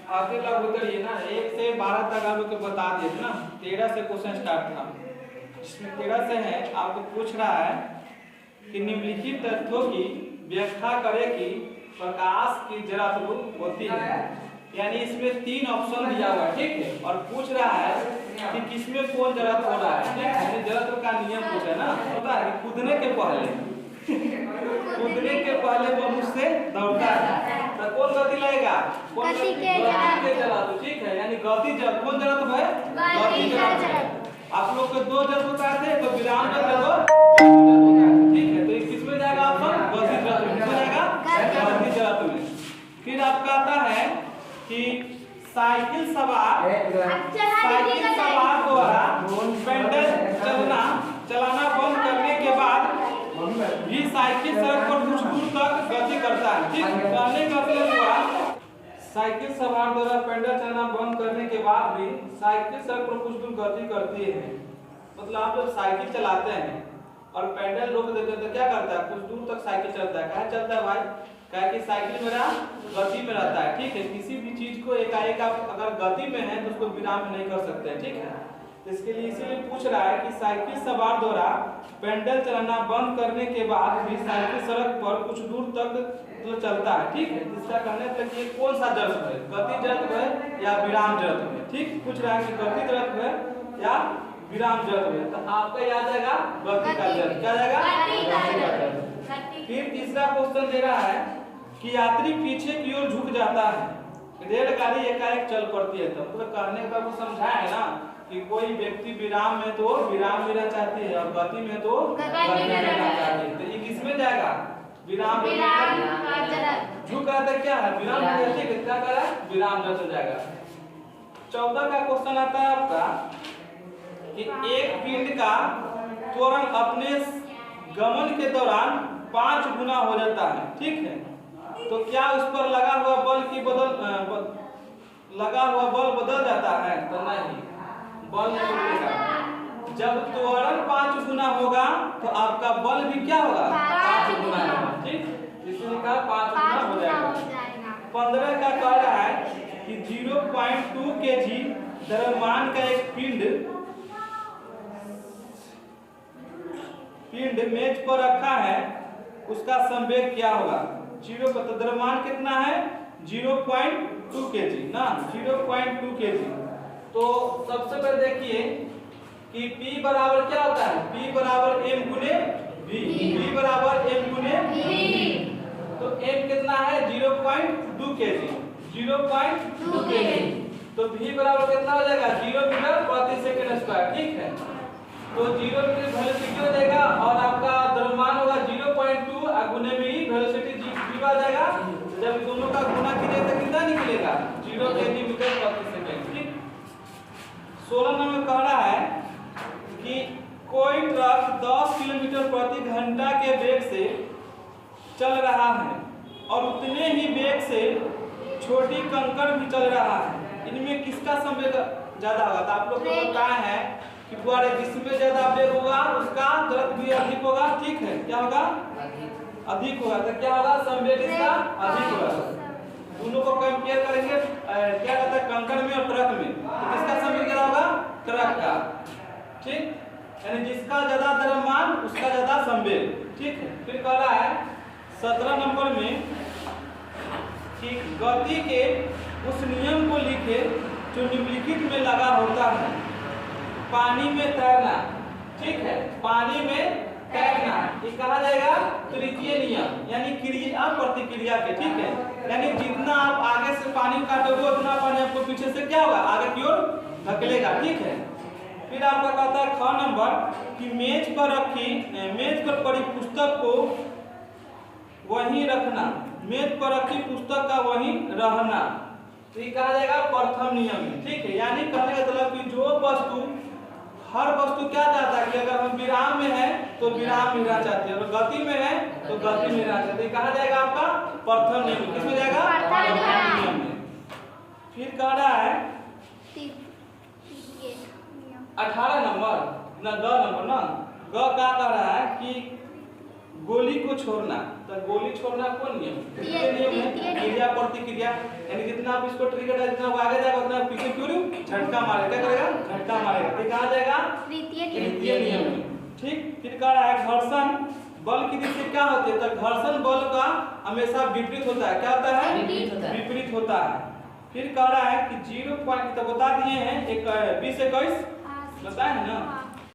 आगे लोग उतरिए ना, 1 से 12 तक आप लोग को बता दिए थे ना। 13 से क्वेश्चन स्टार्ट था, इसमें 13 से है। आपको पूछ रहा है कि निम्नलिखित तथ्यों की व्याख्या करें कि प्रकाश की जड़त्व होती है। यानी इसमें 3 ऑप्शन दिया हुआ है, ठीक है। और पूछ रहा है कि किसमें कौन जड़त्व हो रहा है, ठीक है। जड़त्व का नियम पूछा है ना, होता है कि कूदने के पहले मनुष्य दौड़ता है, तो कौन गति लाएगा, कौन गति के जड़त्व, ठीक है। यानी गति कौन जड़त्व है, गति जड़त्व। आप लोग को 2 जड़त्व होता है, तो विराम जड़त्व, ठीक है। तो किसमें जाएगा ऑप्शन, गति जड़त्व में जाएगा, गति जड़त्व में। फिर आपका आता है कि साइकिल सवार द्वारा पेडल चलाना बंद करने के बाद भी साइकिल सड़क पर कुछ दूर तक गति करता है, ठीक। कहने का मतलब हुआ साइकिल सवार द्वारा पेडल चलाना बंद करने के बाद भी साइकिल सड़क पर कुछ दूर गति करती है। मतलब आप जब साइकिल चलाते हैं और पेडल रोक देते हैं तो क्या करता है, कुछ दूर तक साइकिल चलता है। कहाँ चलता है भाई, क्या कि साइकिल मेरा गति में रहता है, ठीक है। किसी भी चीज को एकाएक आप अगर गति में है तो उसको विराम में नहीं कर सकते हैं, ठीक है। इसके लिए इसीलिए पूछ रहा है कि साइकिल सवार द्वारा पेडल चलाना बंद करने के बाद भी साइकिल सड़क पर कुछ दूर तक तो चलता है, ठीक है। इसका कहने तक ये कौन सा जड़त्व है, गति जड़त्व है या विराम जड़त्व है, ठीक। पूछ रहा है कि गति जड़त्व है या विराम जड़त्व है, तो आपका याद आएगा गति का जड़त्व। क्या जाएगा, गति का जड़त्व। फिर तीसरा क्वेश्चन दे रहा है कि यात्री पीछे की ओर झुक जाता है, रेलगाड़ी एकाएक चल पड़ती है। तो मतलब कहने का वो समझाया है ना कि कोई व्यक्ति विराम में तो विराम लेना चाहती है और गति में तो गति लेना चाहती है। तो ये किसमें जाएगा, विराम झुक रहा था, क्या है विराम, क्या कर रहा है, विराम जड़त्व जाएगा। 14 का क्वेश्चन आता है आपका कि एक पिंड का त्वरण अपने गमन के दौरान 5 गुना हो जाता है, ठीक है। तो क्या उस पर लगा हुआ बल बदल जाता है, तो नहीं, बल नहीं बदलेगा। जब त्वरण 5 गुना होगा तो आपका बल भी क्या होगा, 5 गुना होगा, ठीक। इसलिए कहा 5 गुना हो जाएगा। 15 का कह रहा है कि 0.2 kg द्रव्यमान का एक पिंड मेज पर रखा है, उसका संवेग क्या होगा। 0 पर तो द्रव्यमान कितना है, 0.2 kg ना, 0.2 kg। तो सबसे पहले देखिए कि P बराबर क्या होता है, P बराबर m गुने v, P बराबर m गुने v। तो m कितना है, 0.2 kg, 0.2 kg। तो v बराबर कितना हो जाएगा, 0 मीटर प्रति सेकंड स्क्वायर, ठीक है। तो 0 मीटर वेलोसिटी हो जाएगा और आपका द्रव्यमान होगा 0.2 और गुने में ही वेलोसिटी v आ जाएगा। जब दोनों का गुना कीजिए तो कितना निकलेगा, 0 kg मीटर प्रति सेकंड, ठीक। 16 नंबर कह रहा है कि कोई ट्रक 10 किलोमीटर प्रति घंटा के वेग से चल रहा है और उतने ही वेग से छोटी कंकड़ भी चल रहा है, इनमें किसका संवेग ज्यादा होगा। तो आप लोग को बताया है कि फुहारे जिसमें ज्यादा वेग होगा उसका जड़त्व भी अधिक होगा, ठीक है। क्या होगा, अधिक होगा। तो क्या होगा, संवेग इसका अधिक होगा। दोनों को कंपेयर करेंगे, क्या कहता है, कंकड़ में और ट्रक में, तो किसका संवेग ज्यादा होगा, ट्रक का, ठीक। यानी जिसका ज्यादा द्रव्यमान उसका ज्यादा संवेग, ठीक है। फिर कह रहा है 17 नंबर में कि गति के उस नियम को लिखे जो निम्नलिखित में लगा होता है। पानी में तैरना, ठीक है, पानी में तैरना, ये कहा जाएगा तृतीय नियम, यानी क्रिया प्रतिक्रिया के, ठीक है। यानी जितना आप आगे से पानी काटोगे उतना पानी आपको पीछे से क्या होगा, आगे की ओर धकेलेगा, ठीक है। फिर आपका कहता है 6 नंबर कि मेज पर पड़ी पुस्तक को वहीं रखना, मेज पर रखी पुस्तक का वहीं रहना, तो ये कहा जाएगा प्रथम नियम, ठीक है। यानी कहने का मतलब कि जो वस्तु, हर वस्तु क्या चाहता है कि अगर हम विराम में है तो विराम में रहना चाहते हैं, और गति में है तो गति में रहना चाहते हैं, कहा जाएगा आपका प्रथम नियम। किसमें जाएगा, प्रथम नियम में। फिर कह रहा है 18 नंबर ना, ग नंबर ना, ग क्या कह रहा है कि गोली को छोड़ना, तो गोली छोड़ना कौन नियम? तृतीय नियम है, क्रिया प्रतिक्रिया। यानी जितना आप इसको ट्रिगर है, जितना वो आगे जाएगा उतना पीछे क्यों झटका मारेगा, क्या करेगा? झटका मारेगा। तो कहाँ जाएगा? तृतीय नियम में। ठीक। फिर कह रहा है घर्षण बल की दिशा क्या होती है? तो घर्षण बल का हमेशा विपरीत होता है। क्या होता है? विपरीत होता है। फिर कह रहा है कि 0 पॉइंट तो बता दिए हैं, एक 20 21 बताए है ना।